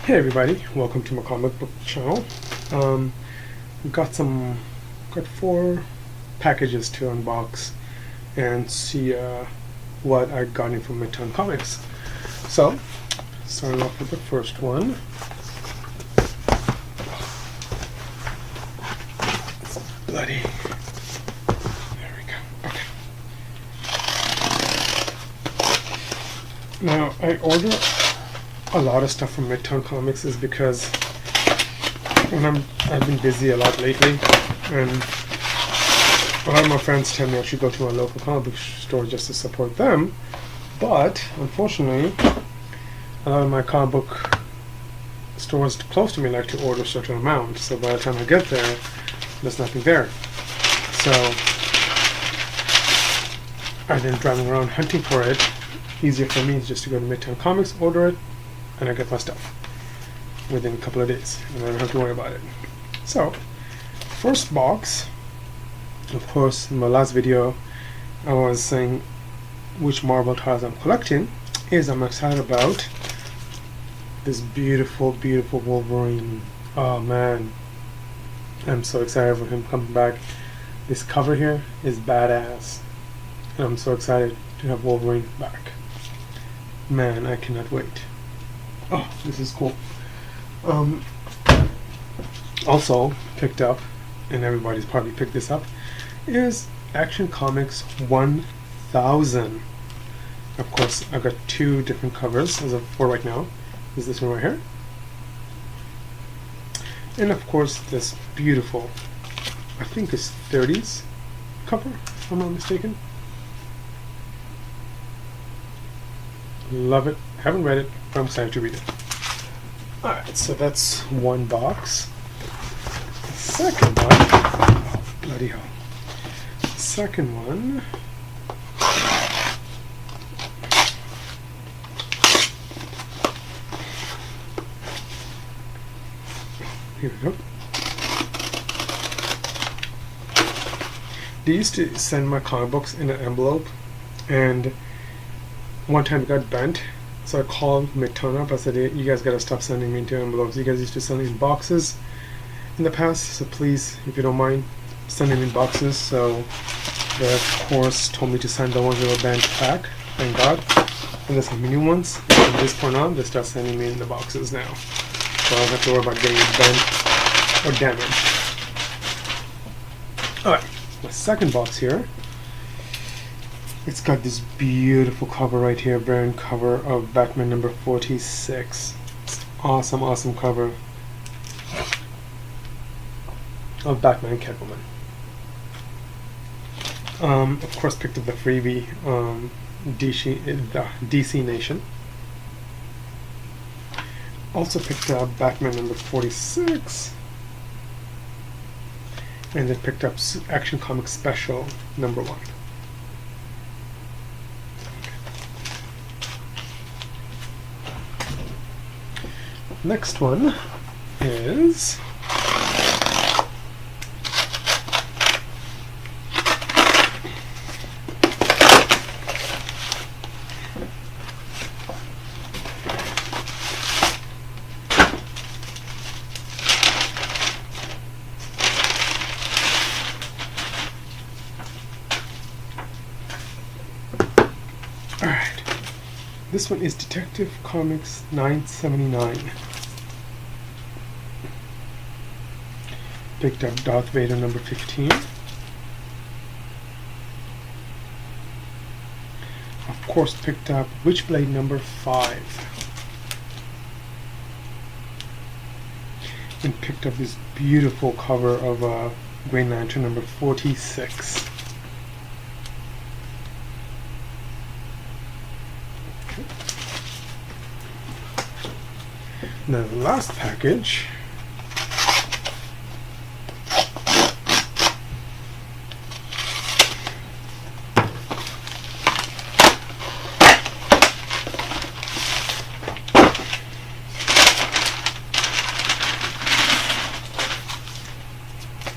Hey everybody, welcome to my comic book channel. Um, got 4 packages to unbox and see what I got in from Midtown Comics. So, starting off with the first one. It's bloody. There we go. Okay. Now I order a lot of stuff from Midtown Comics is because I've been busy a lot lately, and a lot of my friends tell me I should go to a local comic book store just to support them. But unfortunately, a lot of my comic book stores close to me like to order a certain amount. So by the time I get there, there's nothing there. So I've been driving around hunting for it. Easier for me is just to go to Midtown Comics, order it, and I get my stuff within a couple of days, and I don't have to worry about it. So, first box, of course, in my last video, I was saying which Marvel titles I'm collecting. I'm excited about this beautiful, beautiful Wolverine. Oh man, I'm so excited for him coming back. This cover here is badass, and I'm so excited to have Wolverine back. Man, I cannot wait. Oh, this is cool. Also picked up, and everybody's probably picked this up, is Action Comics 1000. Of course, I've got 2 different covers as of for right now. Is this one right here, and of course this beautiful, I think it's 30s cover, if I'm not mistaken. Love it. Haven't read it, but I'm excited to read it. Alright, so that's one box. Second one, oh, bloody hell. Second one, here we go. They used to send my comic books in an envelope, and one time it got bent, so I called Midtown up. I said, hey, you guys gotta stop sending me into envelopes. You guys used to send me in boxes in the past, so please, if you don't mind, send them in boxes. So they of course told me to send the ones that were bent back, thank God. And there's some new ones. From this point on, they start sending me in the boxes now, so I don't have to worry about getting bent or damaged. Alright, my second box here. It's got this beautiful cover right here, variant cover of Batman number 46. It's awesome, awesome cover of Batman Catwoman. Of course, picked up the freebie DC Nation. Also picked up Batman number 46, and then picked up Action Comics Special number 1. Next one is alright. This one is Detective Comics 979. Picked up Darth Vader number 15. Of course, picked up Witchblade number 5. And picked up this beautiful cover of Green Lantern number 46. Okay. Now the last package .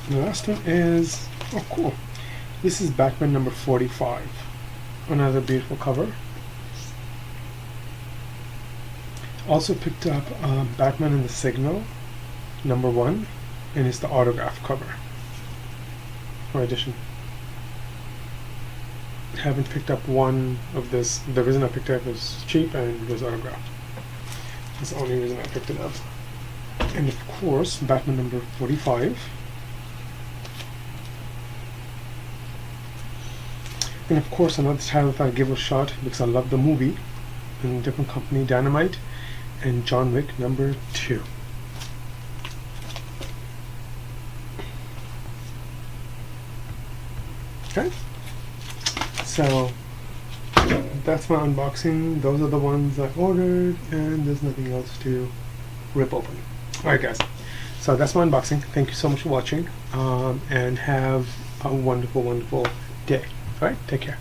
The last one is, oh cool, this is Batman number 45. Another beautiful cover. Also picked up Batman and the Signal #1, and it's the autograph cover or edition. Haven't picked up one of this. The reason I picked it up was cheap and it was autographed. That's the only reason I picked it up. And of course, Batman number 45. And of course, another title that I give a shot because I love the movie, in a different company, Dynamite, and John Wick #2. Okay, so that's my unboxing. Those are the ones I ordered, and there's nothing else to rip open. Alright guys, so that's my unboxing. Thank you so much for watching, and have a wonderful, wonderful day. Alright, take care.